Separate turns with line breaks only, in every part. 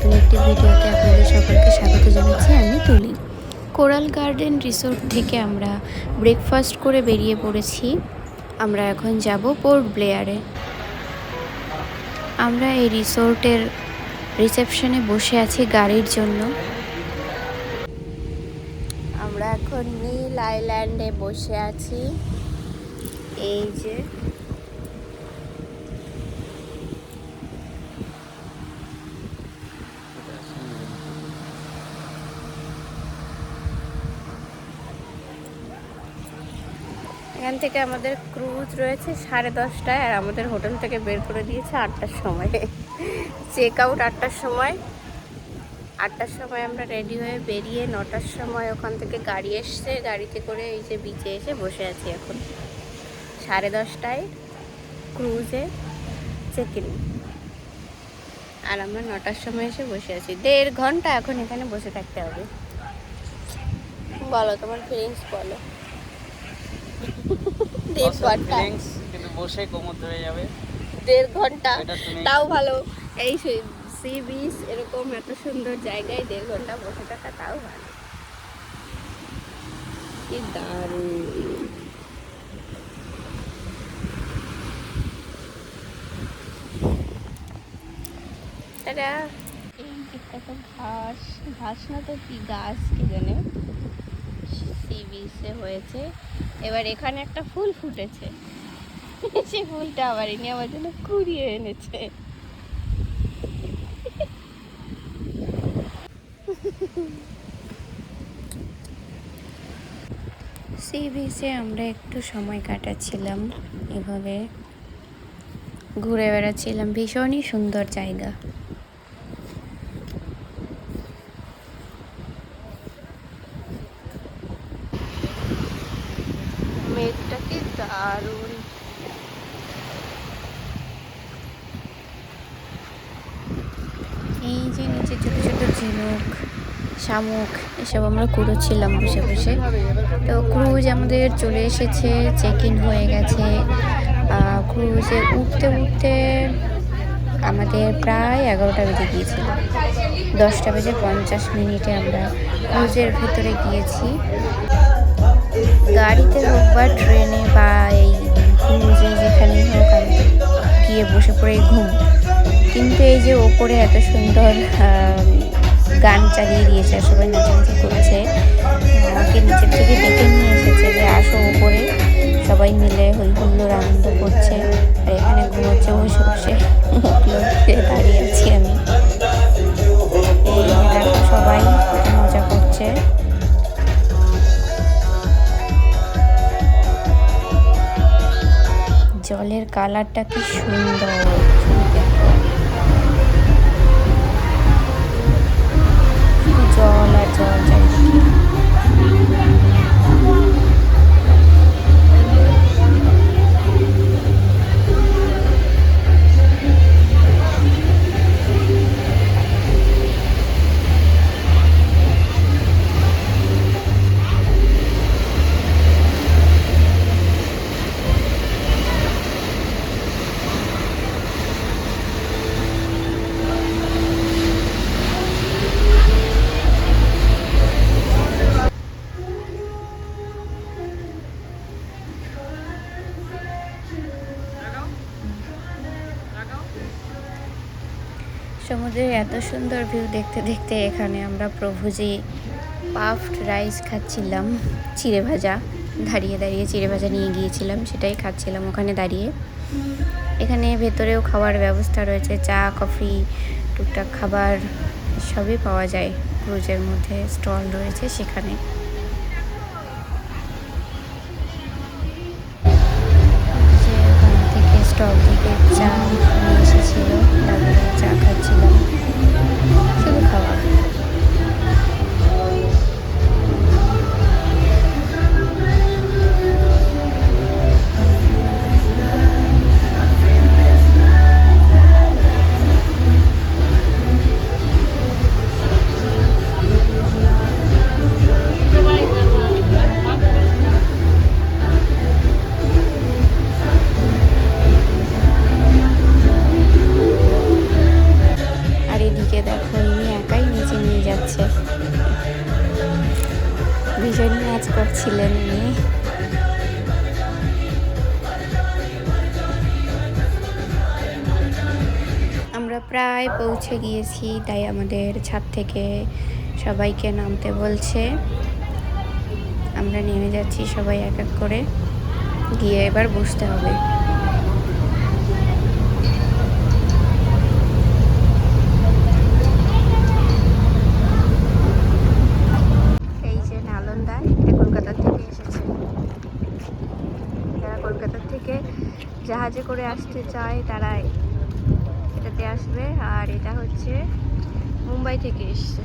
নতুন একটি ভিডিওতে আপনাদের সকলকে স্বাগত জানাচ্ছি। আমি তুলি। কোরাল গার্ডেন রিসোর্ট থেকে আমরা ব্রেকফাস্ট করে বেরিয়ে পড়েছি। আমরা এখন যাব পোর্ট ব্লেয়ারে। আমরা এই রিসোর্টের রিসেপশনে বসে আছি গাড়ির জন্য। আমরা এখন নীল আইল্যান্ডে বসে আছি। এই যে এখান থেকে আমাদের ক্রুজ রয়েছে 10:30টায়, আর আমাদের হোটেল থেকে বের করে দিয়েছে 8টার সময়। চেক আউট 8টার সময়। 8টার সময় আমরা রেডি হয়ে বেরিয়ে 9টার সময় ওখান থেকে গাড়ি এসছে, গাড়িতে করে এই যে বিচে এসে বসে আছি এখন। 10:30টায় ক্রুজে চেক ইন, আর আমরা 9টার সময় এসে বসে আছি। 1.5 ঘন্টা এখন এখানে বসে থাকতে হবে। বলো তোমার ফিলিংস বলো। 1.5 ঘন্টা
কিন্তু বসে কোমর ধরে যাবে।
1.5 ঘন্টা তাও ভালো। এই সি বিচ এরকম এত সুন্দর জায়গায় 1.5 ঘন্টা বসে থাকা তাও ভালো। কি দারুণ! তারা এই যে কত ঘাস, ঘাস না তো কি গাছ কি জানে, সি বিচে হয়েছে। এবার এখানে একটা ফুল ফুটেছে, সেই ফুলটা আবার ইনি আমার জন্য কুড়িয়ে এনেছে। সি বিচে আমরা একটু সময় কাটাচ্ছিলাম, এভাবে ঘুরে বেড়াচ্ছিলাম। ভীষণই সুন্দর জায়গা। মেঘটা কি দারুণ! এই যে নিচে ছোট ছোট ঝিনুক, শামুক এসব আমরা কুড়োচ্ছিলাম বসে বসে। তো ক্রুজ আমাদের চলে এসেছে, চেক ইন হয়ে গেছে। ক্রুজে উঠতে উঠতে আমাদের প্রায় 11টা বেজে গিয়েছিল। 10:50 আমরা ক্রুজের ভেতরে গিয়েছি। গাড়িতে হোক বা ট্রেনে বা এই ক্রুজে যেখানেই হোক, আমি গিয়ে বসে পড়ে ঘুম। কিন্তু এই যে ওপরে এত সুন্দর গান চালিয়ে দিয়েছে, সবাই নাচানাচি করেছে, আমাকে নিচের থেকে ডেকে নিয়ে এসেছে যে আসো ওপরে। সবাই মিলে হই হুল্লোড় আনন্দ করছে, আর এখানে ঘুমোচ্ছে বসে বসে। দাঁড়িয়ে আছি আমি। এই দেখো সবাই মজা করছে। জলের কালারটা কি সুন্দর, দেখো জল আর জল চারিদিকে। সমুদ্রের এত সুন্দর ভিউ দেখতে দেখতে এখানে আমরা প্রভুজি পাফড রাইস খাচ্ছিলাম, চিড়ে ভাজা। দাঁড়িয়ে দাঁড়িয়ে চিড়ে ভাজা নিয়ে গিয়েছিলাম, সেটাই খাচ্ছিলাম ওখানে দাঁড়িয়ে। এখানে ভেতরেও খাওয়ার ব্যবস্থা রয়েছে, চা কফি টুকটাক খাবার সবই পাওয়া যায়। ক্রুজের মধ্যে স্টল রয়েছে সেখানে। যে ওখান থেকে স্টল থেকে চা নিয়ে এসেছিল, তারপরে চা খাচ্ছিলাম, শুধু খাওয়া। ছিলেন উনি। আমরা প্রায় পৌঁছে গিয়েছি, তাই আমাদের ছাদ থেকে সবাইকে নামতে বলছে। আমরা নেমে যাচ্ছি সবাই এক এক করে, গিয়ে এবার বসতে হবে। এই যে নালন্দা, এটা কলকাতা থেকে এসেছে। যারা কলকাতা থেকে জাহাজে করে আসতে চায় তারা এটাতে আসবে, আর এটা হচ্ছে মুম্বাই থেকে এসছে।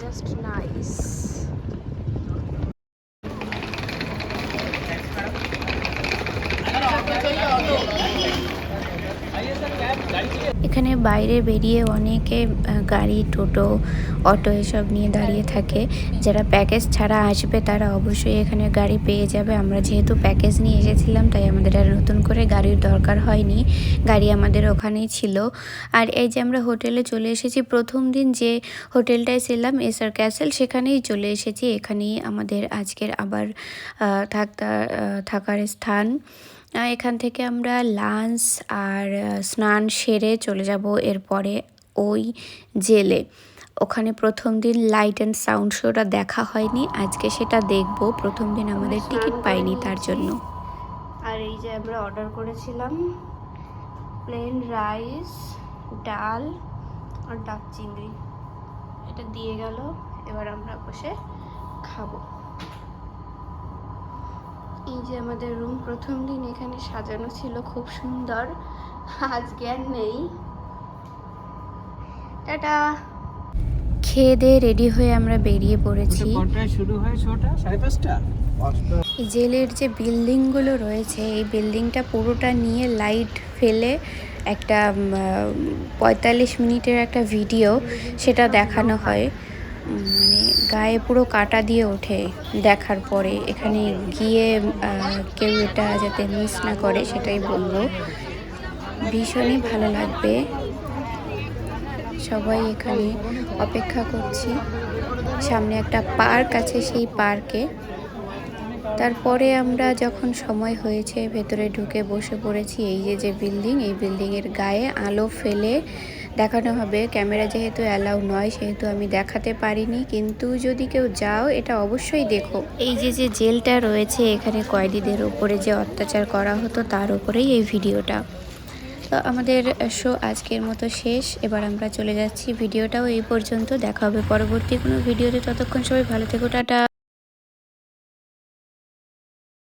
Just nice. এখানে বাইরে বেরিয়ে অনেকে গাড়ি, টোটো, অটো এসব নিয়ে দাঁড়িয়ে থাকে। যারা প্যাকেজ ছাড়া আসবে তারা অবশ্যই এখানে গাড়ি পেয়ে যাবে। আমরা যেহেতু প্যাকেজ নিয়ে এসেছিলাম তাই আমাদের আর নতুন করে গাড়ির দরকার হয়নি, গাড়ি আমাদের ওখানেই ছিল। আর এই যে আমরা হোটেলে চলে এসেছি, প্রথম দিন যে হোটেলটায় ছিলাম এসআর ক্যাসেল, সেখানেই চলে এসেছি। এখানেই আমাদের আজকের আবার থাকার স্থান। এখান থেকে আমরা লাঞ্চ আর স্নান সেরে চলে যাব এরপরে ওই জেলে। ওখানে প্রথম দিন লাইট অ্যান্ড সাউন্ড শোটা দেখা হয়নি, আজকে সেটা দেখব। প্রথম দিন আমাদের টিকিট পাইনি তার জন্য। আর এই যে আমরা অর্ডার করেছিলাম প্লেন রাইস, ডাল আর ডাক চিংড়ি, এটা দিয়ে গেল। এবার আমরা বসে খাবো। এই যে আমাদের রুম, প্রথম দিন এখানে সাজানো ছিল খুব সুন্দর, আজকে আর নেই। টাটা। খেয়ে দিয়ে রেডি হয়ে আমরা বেরিয়ে পড়েছি।
শুরু হয় শোটা 5:30টা।
এই জেলের যে বিল্ডিংগুলো রয়েছে, এই বিল্ডিংটা পুরোটা নিয়ে লাইট ফেলে একটা 45 মিনিটের একটা ভিডিও সেটা দেখানো হয়। মানে গায়ে পুরো কাটা দিয়ে ওঠে দেখার পরে। এখানে গিয়ে কেউ এটা যাতে মিস না করে সেটাই বলবো। ভীষণই ভালো লাগবে। সবাই এখানে অপেক্ষা করছি। সামনে একটা পার্ক আছে, সেই পার্কে। তারপরে আমরা যখন সময় হয়েছে ভেতরে ঢুকে বসে পড়েছি। এই যে বিল্ডিং, এই বিল্ডিংয়ের গায়ে আলো ফেলে দেখানো হবে। ক্যামেরা যেহেতু অ্যালাউ নয় সেহেতু আমি দেখাতে পারিনি, কিন্তু যদি কেউ যাও এটা অবশ্যই দেখো। এই যে জেলটা রয়েছে, এখানে কয়েদিদের উপরে যে অত্যাচার করা হতো তার উপরেই এই ভিডিওটা। তো আমাদের শো আজকের মতো শেষ, এবার আমরা চলে যাচ্ছি। ভিডিওটাও এই পর্যন্ত, দেখা হবে পরবর্তী কোনো ভিডিওতে। ততক্ষণ সবাই ভালো থেকো, টাটা।